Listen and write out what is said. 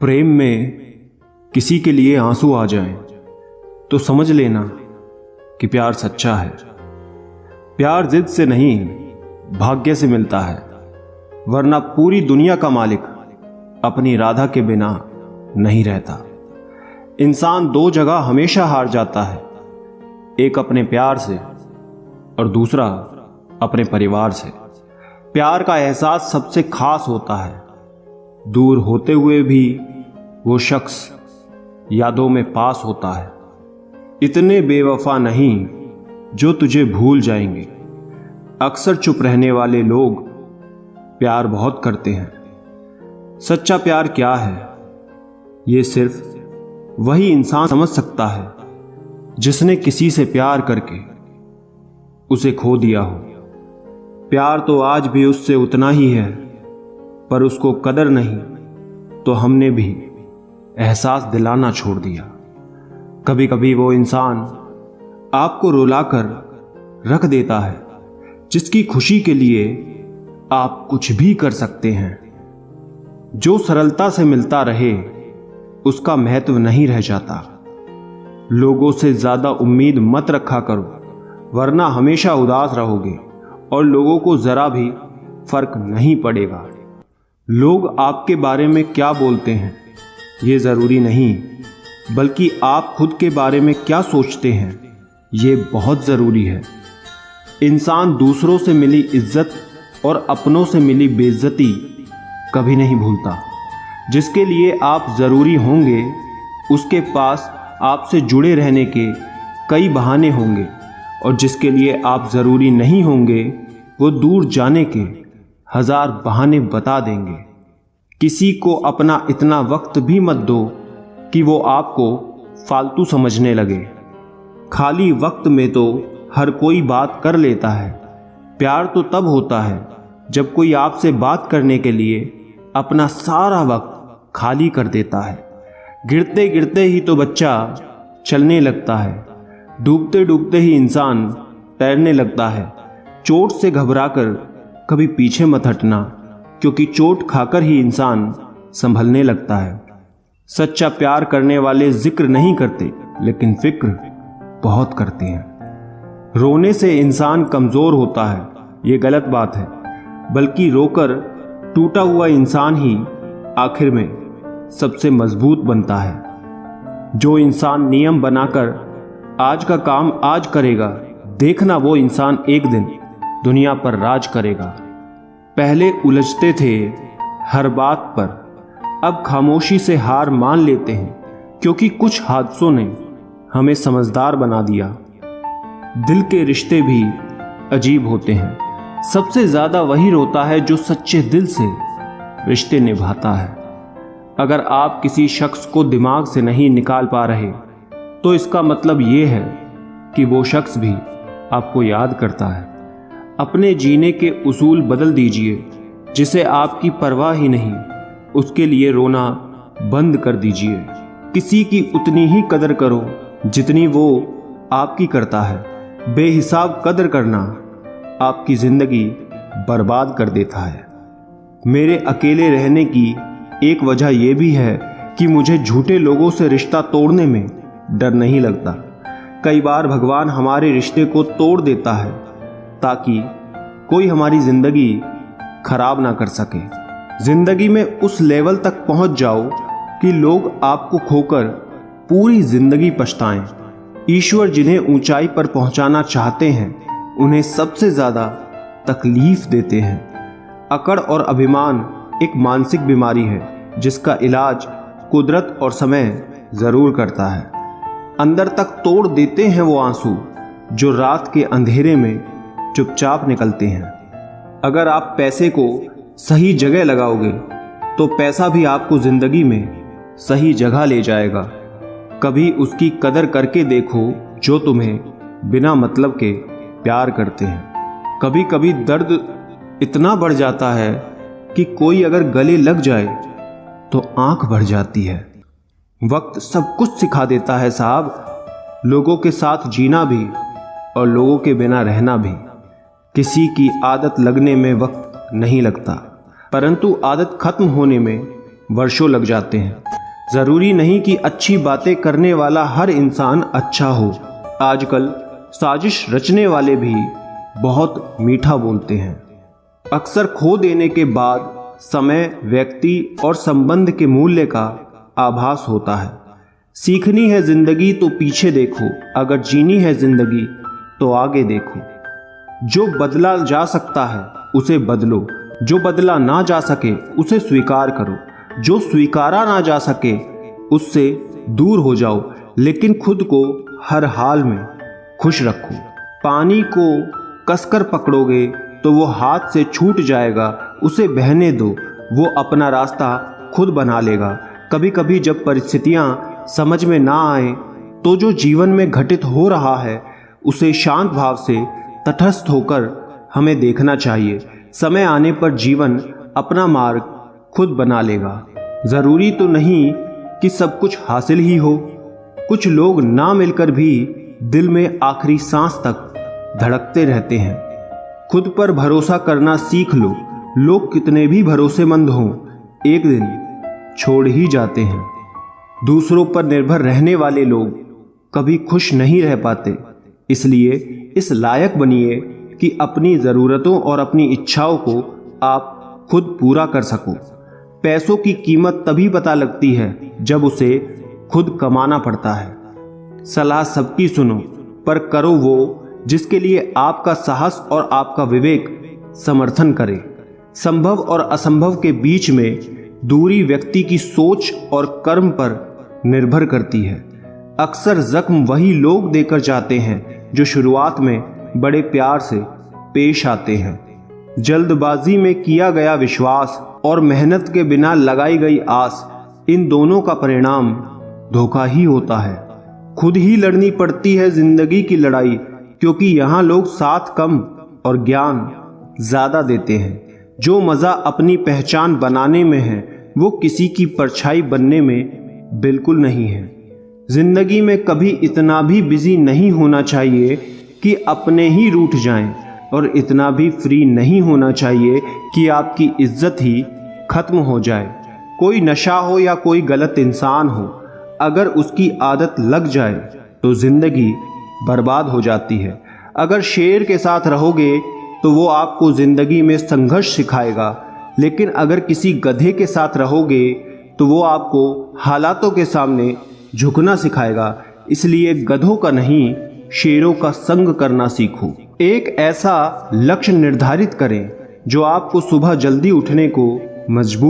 प्रेम में किसी के लिए आंसू आ जाएं तो समझ लेना कि प्यार सच्चा है। प्यार जिद से नहीं भाग्य से मिलता है, वरना पूरी दुनिया का मालिक अपनी राधा के बिना नहीं रहता। इंसान दो जगह हमेशा हार जाता है, एक अपने प्यार से और दूसरा अपने परिवार से। प्यार का एहसास सबसे खास होता है, दूर होते हुए भी वो शख्स यादों में पास होता है। इतने बेवफा नहीं जो तुझे भूल जाएंगे। अक्सर चुप रहने वाले लोग प्यार बहुत करते हैं। सच्चा प्यार क्या है, ये सिर्फ वही इंसान समझ सकता है जिसने किसी से प्यार करके उसे खो दिया हो। प्यार तो आज भी उससे उतना ही है, पर उसको कदर नहीं तो हमने भी एहसास दिलाना छोड़ दिया। कभी कभी वो इंसान आपको रुलाकर रख देता है, जिसकी खुशी के लिए आप कुछ भी कर सकते हैं। जो सरलता से मिलता रहे उसका महत्व नहीं रह जाता। लोगों से ज्यादा उम्मीद मत रखा करो, वरना हमेशा उदास रहोगे और लोगों को जरा भी फर्क नहीं पड़ेगा। लोग आपके बारे में क्या बोलते हैं ये जरूरी नहीं, बल्कि आप खुद के बारे में क्या सोचते हैं ये बहुत जरूरी है। इंसान दूसरों से मिली इज्जत और अपनों से मिली बेइज्जती कभी नहीं भूलता। जिसके लिए आप जरूरी होंगे उसके पास आपसे जुड़े रहने के कई बहाने होंगे, और जिसके लिए आप जरूरी नहीं होंगे वो दूर जाने के हजार बहाने बता देंगे। किसी को अपना इतना वक्त भी मत दो कि वो आपको फालतू समझने लगे। खाली वक्त में तो हर कोई बात कर लेता है। प्यार तो तब होता है जब कोई आपसे बात करने के लिए अपना सारा वक्त खाली कर देता है। गिरते गिरते ही तो बच्चा चलने लगता है, डूबते डूबते ही इंसान तैरने लगता है। चोट से घबराकर कभी पीछे मत हटना, क्योंकि चोट खाकर ही इंसान संभलने लगता है। सच्चा प्यार करने वाले जिक्र नहीं करते, लेकिन फिक्र बहुत करते हैं। रोने से इंसान कमजोर होता है ये गलत बात है, बल्कि रोकर टूटा हुआ इंसान ही आखिर में सबसे मजबूत बनता है। जो इंसान नियम बनाकर आज का काम आज करेगा, देखना वो इंसान एक दिन दुनिया पर राज करेगा। पहले उलझते थे हर बात पर, अब खामोशी से हार मान लेते हैं, क्योंकि कुछ हादसों ने हमें समझदार बना दिया। दिल के रिश्ते भी अजीब होते हैं। सबसे ज्यादा वही रोता है जो सच्चे दिल से रिश्ते निभाता है। अगर आप किसी शख्स को दिमाग से नहीं निकाल पा रहे तो इसका मतलब ये है कि वो शख्स भी आपको याद करता है। अपने जीने के उसूल बदल दीजिए। जिसे आपकी परवाह ही नहीं उसके लिए रोना बंद कर दीजिए। किसी की उतनी ही कदर करो जितनी वो आपकी करता है। बेहिसाब कदर करना आपकी जिंदगी बर्बाद कर देता है। मेरे अकेले रहने की एक वजह यह भी है कि मुझे झूठे लोगों से रिश्ता तोड़ने में डर नहीं लगता। कई बार भगवान हमारे रिश्ते को तोड़ देता है ताकि कोई हमारी जिंदगी खराब ना कर सके। जिंदगी में उस लेवल तक पहुंच जाओ कि लोग आपको खोकर पूरी जिंदगी पछताएं। ईश्वर जिन्हें ऊंचाई पर पहुंचाना चाहते हैं उन्हें सबसे ज्यादा तकलीफ देते हैं। अकड़ और अभिमान एक मानसिक बीमारी है जिसका इलाज कुदरत और समय जरूर करता है। अंदर तक तोड़ देते हैं वो आंसू जो रात के अंधेरे में चुपचाप निकलते हैं। अगर आप पैसे को सही जगह लगाओगे तो पैसा भी आपको जिंदगी में सही जगह ले जाएगा। कभी उसकी कदर करके देखो जो तुम्हें बिना मतलब के प्यार करते हैं। कभी कभी दर्द इतना बढ़ जाता है कि कोई अगर गले लग जाए तो आंख भर जाती है। वक्त सब कुछ सिखा देता है साहब। लोगों के साथ जीना भी और लोगों के बिना रहना भी। किसी की आदत लगने में वक्त नहीं लगता, परंतु आदत खत्म होने में वर्षों लग जाते हैं। जरूरी नहीं कि अच्छी बातें करने वाला हर इंसान अच्छा हो। आजकल साजिश रचने वाले भी बहुत मीठा बोलते हैं। अक्सर खो देने के बाद समय, व्यक्ति और संबंध के मूल्य का आभास होता है। सीखनी है जिंदगी तो पीछे देखो, अगर जीनी है जिंदगी तो आगे देखो। जो बदला जा सकता है उसे बदलो, जो बदला ना जा सके उसे स्वीकार करो, जो स्वीकारा ना जा सके उससे दूर हो जाओ, लेकिन खुद को हर हाल में खुश रखो। पानी को कसकर पकड़ोगे तो वो हाथ से छूट जाएगा, उसे बहने दो, वो अपना रास्ता खुद बना लेगा। कभी कभी जब परिस्थितियां समझ में ना आए तो जो जीवन में घटित हो रहा है उसे शांत भाव से तटस्थ होकर हमें देखना चाहिए। समय आने पर जीवन अपना मार्ग खुद बना लेगा। जरूरी तो नहीं कि सब कुछ हासिल ही हो। कुछ लोग ना मिलकर भी दिल में आखिरी सांस तक धड़कते रहते हैं। खुद पर भरोसा करना सीख लो। लोग कितने भी भरोसेमंद हों, एक दिन छोड़ ही जाते हैं। दूसरों पर निर्भर रहने वाले लोग कभी खुश नहीं रह पाते। इसलिए इस लायक बनिए कि अपनी ज़रूरतों और अपनी इच्छाओं को आप खुद पूरा कर सको। पैसों की कीमत तभी पता लगती है जब उसे खुद कमाना पड़ता है। सलाह सबकी सुनो, पर करो वो जिसके लिए आपका साहस और आपका विवेक समर्थन करे। संभव और असंभव के बीच में दूरी व्यक्ति की सोच और कर्म पर निर्भर करती है। अक्सर जख्म वही लोग देकर जाते हैं जो शुरुआत में बड़े प्यार से पेश आते हैं। जल्दबाजी में किया गया विश्वास और मेहनत के बिना लगाई गई आस, इन दोनों का परिणाम धोखा ही होता है। खुद ही लड़नी पड़ती है जिंदगी की लड़ाई, क्योंकि यहाँ लोग साथ कम और ज्ञान ज्यादा देते हैं। जो मजा अपनी पहचान बनाने में है वो किसी की परछाई बनने में बिल्कुल नहीं है। जिंदगी में कभी इतना भी बिजी नहीं होना चाहिए कि अपने ही रूठ जाएं, और इतना भी फ्री नहीं होना चाहिए कि आपकी इज्जत ही खत्म हो जाए। कोई नशा हो या कोई गलत इंसान हो, अगर उसकी आदत लग जाए तो जिंदगी बर्बाद हो जाती है। अगर शेर के साथ रहोगे तो वो आपको जिंदगी में संघर्ष सिखाएगा, लेकिन अगर किसी गधे के साथ रहोगे तो वो आपको हालातों के सामने झुकना सिखाएगा। इसलिए गधों का नहीं, शेरों का संग करना सीखो। एक ऐसा लक्ष्य निर्धारित करें जो आपको सुबह जल्दी उठने को मजबूर